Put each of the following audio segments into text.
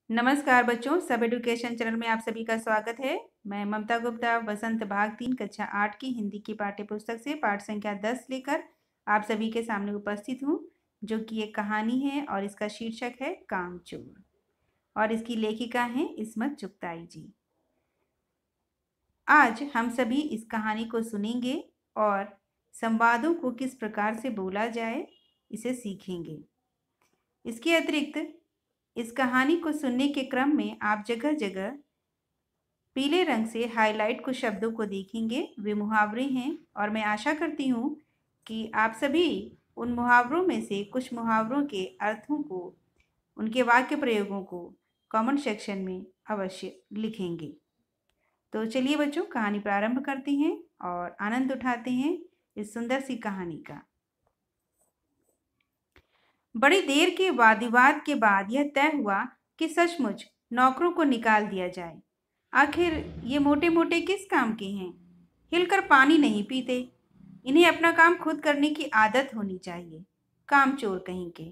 नमस्कार बच्चों, सब एडुकेशन चैनल में आप सभी का स्वागत है। मैं ममता गुप्ता बसंत भाग 3 कक्षा 8 की हिंदी की पाठ्य पुस्तक से पाठ संख्या 10 लेकर आप सभी के सामने उपस्थित हूँ, जो कि एक कहानी है और इसका शीर्षक है कामचोर और इसकी लेखिका हैं इस्मत चुगताई जी। आज हम सभी इस कहानी को सुनेंगे और संवादों को किस प्रकार से बोला जाए इसे सीखेंगे। इसके अतिरिक्त इस कहानी को सुनने के क्रम में आप जगह जगह पीले रंग से हाईलाइट कुछ शब्दों को देखेंगे। वे मुहावरे हैं और मैं आशा करती हूँ कि आप सभी उन मुहावरों में से कुछ मुहावरों के अर्थों को, उनके वाक्य प्रयोगों को कमेंट सेक्शन में अवश्य लिखेंगे। तो चलिए बच्चों, कहानी प्रारंभ करते हैं और आनंद उठाते हैं इस सुंदर सी कहानी का। बड़ी देर के वाद विवाद के बाद यह तय हुआ कि सचमुच नौकरों को निकाल दिया जाए। आखिर ये मोटे मोटे किस काम के हैं? हिलकर पानी नहीं पीते। इन्हें अपना काम खुद करने की आदत होनी चाहिए। कामचोर कहीं के।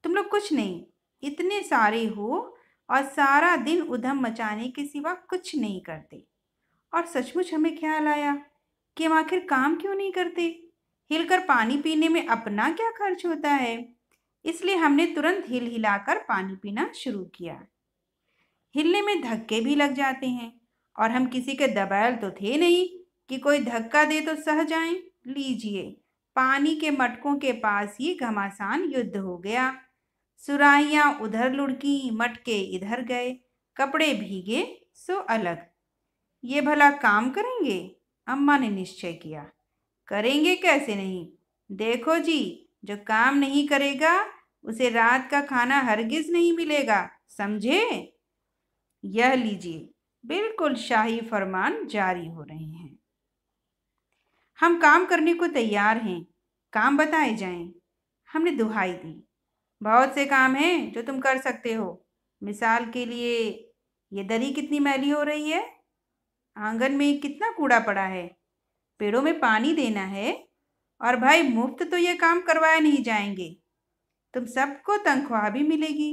तुम लोग कुछ नहीं, इतने सारे हो और सारा दिन उधम मचाने के सिवा कुछ नहीं करते। और सचमुच हमें ख्याल आया कि हम आखिर काम क्यों नहीं करते। हिलकर पानी पीने में अपना क्या खर्च होता है, इसलिए हमने तुरंत हिल हिलाकर पानी पीना शुरू किया। हिलने में धक्के भी लग जाते हैं और हम किसी के दबाएल तो थे नहीं कि कोई धक्का दे तो सह जाएं। लीजिए, पानी के मटकों के पास ही घमासान युद्ध हो गया। सुराहियां उधर लुढ़की, मटके इधर गए, कपड़े भीगे सो अलग। ये भला काम करेंगे? अम्मा ने निश्चय किया। करेंगे कैसे नहीं? देखो जी, जो काम नहीं करेगा उसे रात का खाना हरगिज नहीं मिलेगा, समझे? यह लीजिए, बिल्कुल शाही फरमान जारी हो रहे हैं। हम काम करने को तैयार हैं, काम बताए जाएं। हमने दुहाई दी। बहुत से काम हैं जो तुम कर सकते हो। मिसाल के लिए, ये दरी कितनी मैली हो रही है, आंगन में कितना कूड़ा पड़ा है, पेड़ों में पानी देना है, और भाई मुफ्त तो ये काम करवाए नहीं जाएंगे, तुम सबको तनख्वाह भी मिलेगी।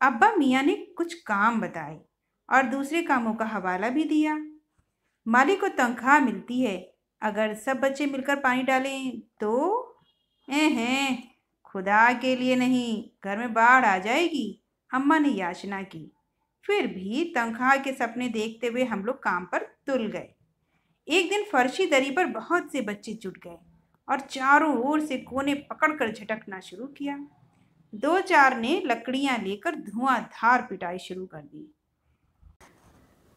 अब्बा मियाँ ने कुछ काम बताए और दूसरे कामों का हवाला भी दिया। मालिक को तनख्वाह मिलती है, अगर सब बच्चे मिलकर पानी डालें तो? हैं, खुदा के लिए नहीं, घर में बाढ़ आ जाएगी, अम्मा ने याचना की। फिर भी तनख्वाह के सपने देखते हुए हम लोग काम पर तुल गए। एक दिन फर्शी दरी पर बहुत से बच्चे जुट गए और चारों ओर से कोने पकड़कर झटकना शुरू किया। दो चार ने लकड़ियां लेकर धुआंधार पिटाई शुरू कर दी।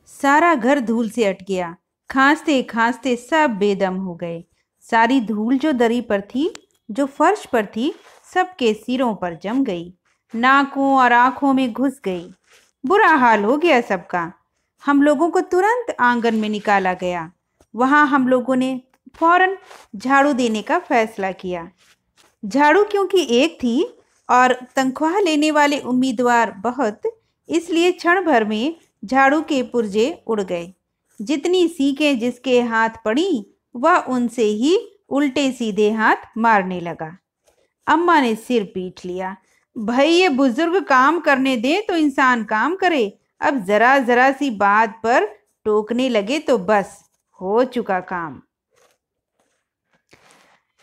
सारा घर धूल से अट गया। खांसते खांसते सब बेदम हो गए। सारी धूल जो दरी पर थी, जो फर्श पर थी, सबके सिरों पर जम गई, नाकों और आंखों में घुस गई। बुरा हाल हो गया सबका। हम लोगों को तुरंत आंगन में निकाला गया। वहां हम लोगों ने फौरन झाड़ू देने का फैसला किया। झाड़ू क्योंकि एक थी और तनख्वाह लेने वाले उम्मीदवार बहुत, इसलिए क्षण भर में झाड़ू के पुर्जे उड़ गए। जितनी सीखें जिसके हाथ पड़ी, वह उनसे ही उल्टे सीधे हाथ मारने लगा। अम्मा ने सिर पीट लिया। भाई, ये बुजुर्ग काम करने दे तो इंसान काम करे, अब जरा जरा सी बात पर टोकने लगे तो बस हो चुका काम।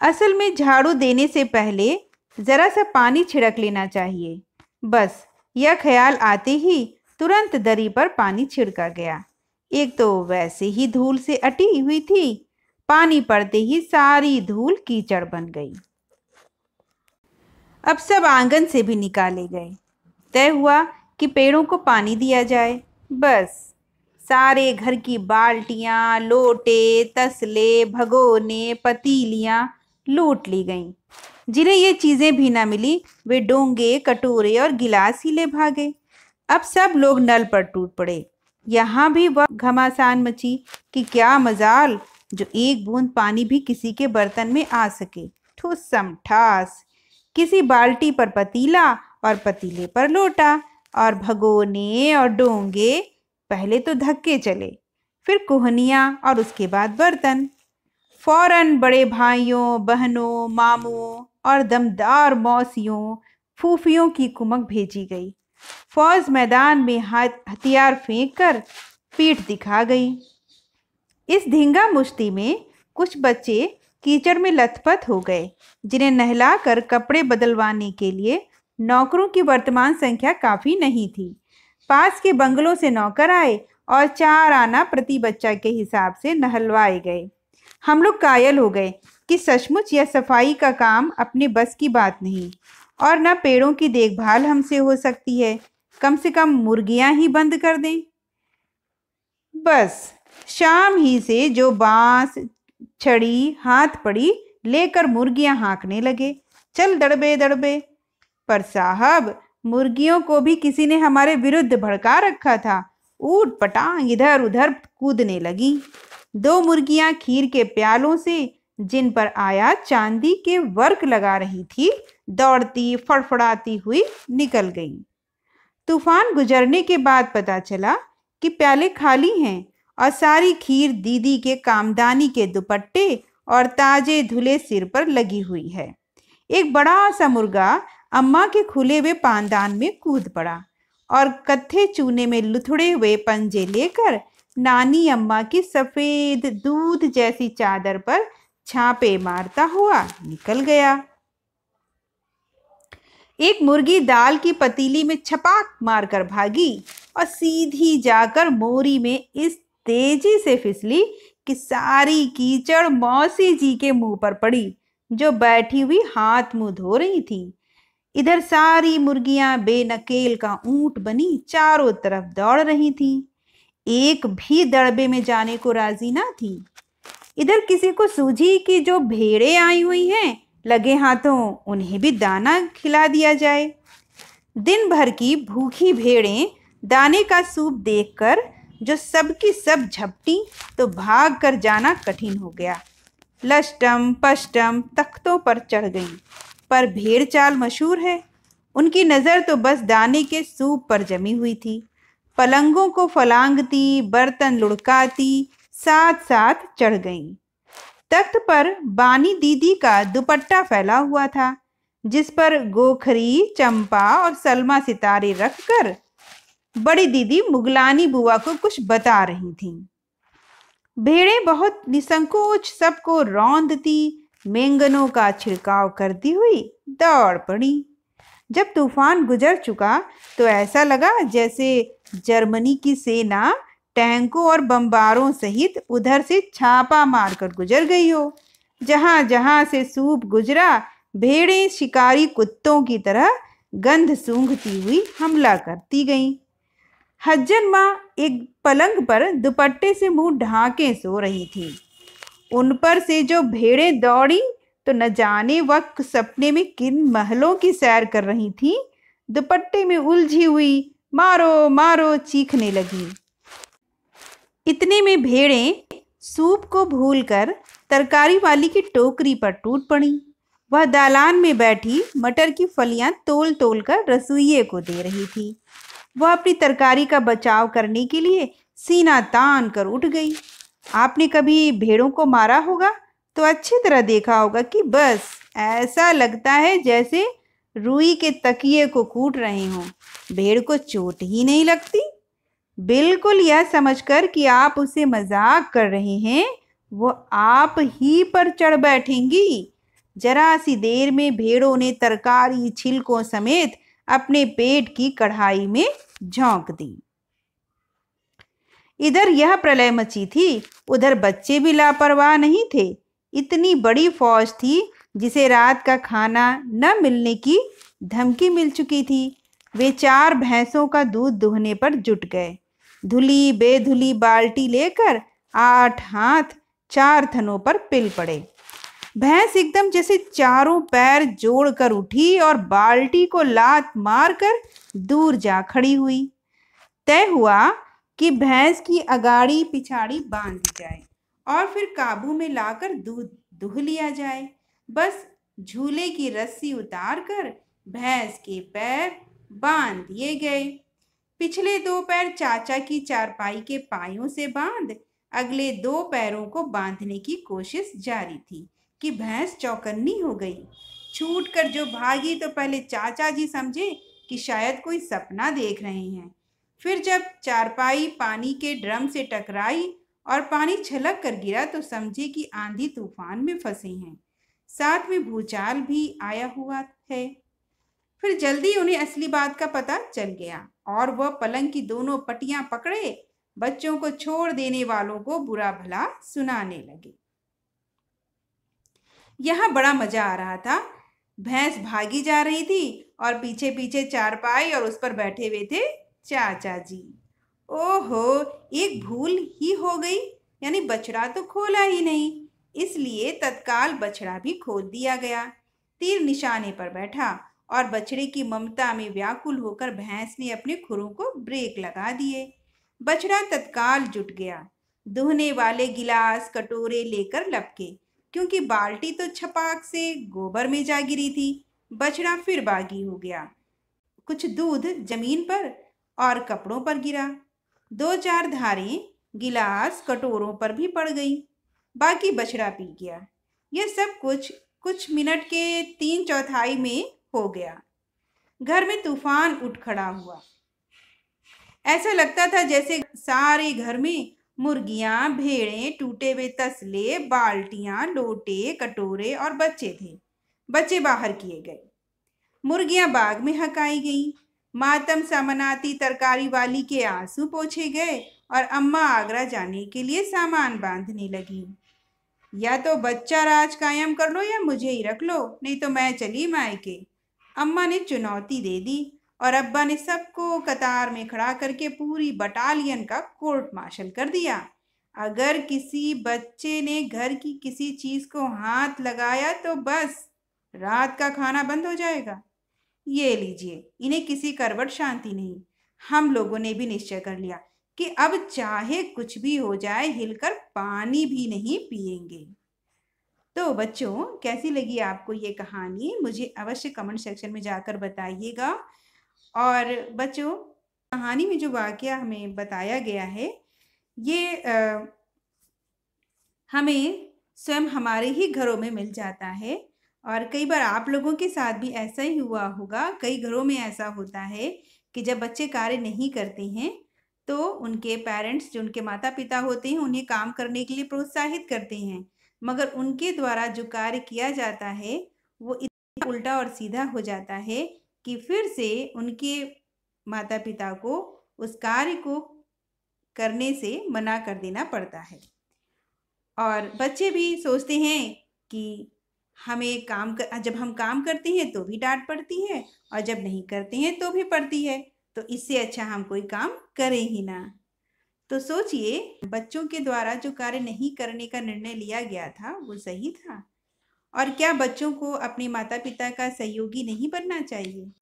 असल में झाड़ू देने से पहले जरा सा पानी छिड़क लेना चाहिए। बस यह ख्याल आते ही तुरंत दरी पर पानी छिड़का गया। एक तो वैसे ही धूल से अटी हुई थी, पानी पड़ते ही सारी धूल कीचड़ बन गई। अब सब आंगन से भी निकाले गए। तय हुआ कि पेड़ों को पानी दिया जाए। बस सारे घर की बाल्टियां, लोटे, तसले, भगोने, पतीलियां लूट ली गईं। जिन्हें ये चीजें भी ना मिली, वे डोंगे, कटोरे और गिलास ही ले भागे। अब सब लोग नल पर टूट पड़े। यहाँ भी वह घमासान मची कि क्या मजाल जो एक बूंद पानी भी किसी के बर्तन में आ सके। ठुस्सम ठास, किसी बाल्टी पर पतीला और पतीले पर लोटा, और भगोने और डोंगे पहले तो धक्के चले, फिर कोहनियाँ और उसके बाद बर्तन। फौरन बड़े भाइयों, बहनों, मामुओं और दमदार मौसियों, फूफियों की कुमक भेजी गई। फौज मैदान में हथियार फेंक कर पीठ दिखा गई। इस धींगा मुश्ती में कुछ बच्चे कीचड़ में लथपथ हो गए, जिन्हें नहलाकर कपड़े बदलवाने के लिए नौकरों की वर्तमान संख्या काफी नहीं थी। पास के बंगलों से नौकर आए और 4 आना प्रति बच्चा के हिसाब से नहलवाए गए। हम लोग कायल हो गए कि सचमुच यह सफाई का काम अपने बस की बात नहीं, और न पेड़ों की देखभाल हमसे हो सकती है। कम से कम मुर्गियां ही बंद कर दें। बस शाम ही से जो बांस छड़ी हाथ पड़ी लेकर मुर्गियां हाँकने लगे, चल दड़बे दड़बे। पर साहब, मुर्गियों को भी किसी ने हमारे विरुद्ध भड़का रखा था। ऊट पटांग इधर उधर कूदने लगी। 2 मुर्गियां खीर के प्यालों से, जिन पर आया चांदी के वर्क लगा रही थी, दौड़ती फड़फड़ाती हुई निकल गईं। तूफान गुजरने के बाद पता चला कि प्याले खाली हैं और सारी खीर दीदी के कामदानी के दुपट्टे और ताजे धुले सिर पर लगी हुई है। एक बड़ा सा मुर्गा अम्मा के खुले हुए पानदान में कूद पड़ा और कत्थे चूने में लुथड़े हुए पंजे लेकर नानी अम्मा की सफेद दूध जैसी चादर पर छापे मारता हुआ निकल गया। एक मुर्गी दाल की पतीली में छपाक मारकर भागी और सीधी जाकर मोरी में इस तेजी से फिसली कि सारी कीचड़ मौसी जी के मुंह पर पड़ी, जो बैठी हुई हाथ मुंह धो रही थी। इधर सारी मुर्गियां बेनकेल का ऊंट बनी चारों तरफ दौड़ रही थी। एक भी दड़बे में जाने को राजी ना थी। इधर किसी को सूझी कि जो भेड़ें आई हुई हैं, लगे हाथों उन्हें भी दाना खिला दिया जाए। दिन भर की भूखी भेड़ें दाने का सूप देखकर जो सबकी सब झपटी तो भाग कर जाना कठिन हो गया। लष्टम पष्टम तख्तों पर चढ़ गईं, पर भेड़ चाल मशहूर है। उनकी नज़र तो बस दाने के सूप पर जमी हुई थी। पलंगों को फलांगती, बर्तन लुढ़काती साथ साथ चढ़ गईं। तख्त पर बानी दीदी का दुपट्टा फैला हुआ था, जिस पर गोखरी, चंपा और सलमा सितारे रखकर बड़ी दीदी मुगलानी बुआ को कुछ बता रही थीं। भेड़ें बहुत निसंकोच सबको रौंदती, मेंगनों का छिड़काव करती हुई दौड़ पड़ी। जब तूफान गुजर चुका तो ऐसा लगा जैसे जर्मनी की सेना टैंकों और बमबारों सहित उधर से छापा मारकर गुजर गई हो। जहां जहां से सूप गुजरा, भेड़ें शिकारी कुत्तों की तरह गंध सूंघती हुई हमला करती गईं। हज्जन माँ एक पलंग पर दुपट्टे से मुंह ढांके सो रही थी। उन पर से जो भेड़ें दौड़ी तो न जाने वह सपने में किन महलों की सैर कर रही थी। दुपट्टे में उलझी हुई मारो मारो चीखने लगी। इतने में भेड़ें सूप को भूलकर तरकारी वाली की टोकरी पर टूट पड़ी। वह दालान में बैठी मटर की फलियां तोल तोल कर रसोइये को दे रही थी। वह अपनी तरकारी का बचाव करने के लिए सीना तान कर उठ गई। आपने कभी भेड़ों को मारा होगा तो अच्छी तरह देखा होगा कि बस ऐसा लगता है जैसे रुई के तकिए को कूट रहे हों। भेड़ को चोट ही नहीं लगती। बिल्कुल यह समझकर कि आप उसे मजाक कर रहे हैं, वो आप ही पर चढ़ बैठेंगी। जरा सी देर में भेड़ों ने तरकारी छिलकों समेत अपने पेट की कढ़ाई में झोंक दी। इधर यह प्रलय मची थी, उधर बच्चे भी लापरवाह नहीं थे। इतनी बड़ी फौज थी जिसे रात का खाना न मिलने की धमकी मिल चुकी थी। वे 4 भैंसों का दूध दुहने पर जुट गए। धुली बेधुली बाल्टी लेकर 8 हाथ 4 थनों पर पिल पड़े। भैंस एकदम जैसे चारों पैर जोड़कर उठी और बाल्टी को लात मारकर दूर जा खड़ी हुई। तय हुआ कि भैंस की अगाड़ी पिछाड़ी बांध जाए और फिर काबू में लाकर दूध दुह लिया जाए। बस झूले की रस्सी उतारकर भैंस के पैर बांध दिए गए। पिछले 2 पैर चाचा की चारपाई के पायों से बांध अगले 2 पैरों को बांधने की कोशिश जारी थी कि भैंस चौकन्नी हो गई। छूट कर जो भागी तो पहले चाचा जी समझे कि शायद कोई सपना देख रहे हैं। फिर जब चारपाई पानी के ड्रम से टकराई और पानी छलक कर गिरा तो समझे कि आंधी तूफान में फंसे हैं। साथ में भूचाल भी आया हुआ है। फिर जल्दी उन्हें असली बात का पता चल गया और वह पलंग की दोनों पटियां पकड़े बच्चों को छोड़ देने वालों को बुरा भला सुनाने लगे। यहाँ बड़ा मजा आ रहा था। भैंस भागी जा रही थी और पीछे पीछे चारपाई और उस पर बैठे हुए थे चाचा जी। ओहो, एक भूल ही हो गई, यानी बछड़ा तो खोला ही नहीं, इसलिए तत्काल बछड़ा भी खोल दिया गया। तीर निशाने पर बैठा और बछड़े की ममता में व्याकुल होकर भैंस ने अपने खुरों को ब्रेक लगा दिए। बछड़ा तत्काल जुट गया। दुहने वाले गिलास कटोरे लेकर लपके, क्योंकि बाल्टी तो छपाक से गोबर में जा गिरी थी। बछड़ा फिर बागी हो गया। कुछ दूध जमीन पर और कपड़ों पर गिरा। 2-4 धारें गिलास कटोरों पर भी पड़ गई। बाकी बछड़ा पी गया। यह सब कुछ मिनट के 3/4 में हो गया। घर में तूफान उठ खड़ा हुआ। ऐसा लगता था जैसे सारे घर में मुर्गियां, भेड़ें, टूटे हुए तसले, बाल्टियां, लोटे, कटोरे और बच्चे थे। बच्चे बाहर किए गए। मुर्गियां बाग में हकाई गईं। मातम सा मनाती तरकारी वाली के आंसू पोंछे गए और अम्मा आगरा जाने के लिए सामान बांधने लगी। या तो बच्चा राज कायम कर लो या मुझे ही रख लो, नहीं तो मैं चली मायके, अम्मा ने चुनौती दे दी और अब्बा ने सबको कतार में खड़ा करके पूरी बटालियन का कोर्ट मार्शल कर दिया। अगर किसी बच्चे ने घर की किसी चीज को हाथ लगाया तो बस रात का खाना बंद हो जाएगा। ये लीजिए, इन्हें किसी करवट शांति नहीं। हम लोगों ने भी निश्चय कर लिया कि अब चाहे कुछ भी हो जाए हिलकर पानी भी नहीं पिएंगे। तो बच्चों, कैसी लगी आपको ये कहानी? मुझे अवश्य कमेंट सेक्शन में जाकर बताइएगा। और बच्चों, कहानी में जो वाकया हमें बताया गया है ये हमें स्वयं हमारे ही घरों में मिल जाता है और कई बार आप लोगों के साथ भी ऐसा ही हुआ होगा। कई घरों में ऐसा होता है कि जब बच्चे कार्य नहीं करते हैं तो उनके पेरेंट्स, जो उनके माता पिता होते हैं, उन्हें काम करने के लिए प्रोत्साहित करते हैं, मगर उनके द्वारा जो कार्य किया जाता है वो इतना उल्टा और सीधा हो जाता है कि फिर से उनके माता पिता को उस कार्य को करने से मना कर देना पड़ता है। और बच्चे भी सोचते हैं कि हमें जब हम काम करते हैं तो भी डांट पड़ती है और जब नहीं करते हैं तो भी पड़ती है, तो इससे अच्छा हम कोई काम करें ही ना। तो सोचिए, बच्चों के द्वारा जो कार्य नहीं करने का निर्णय लिया गया था वो सही था? और क्या बच्चों को अपने माता पिता का सहयोगी नहीं बनना चाहिए?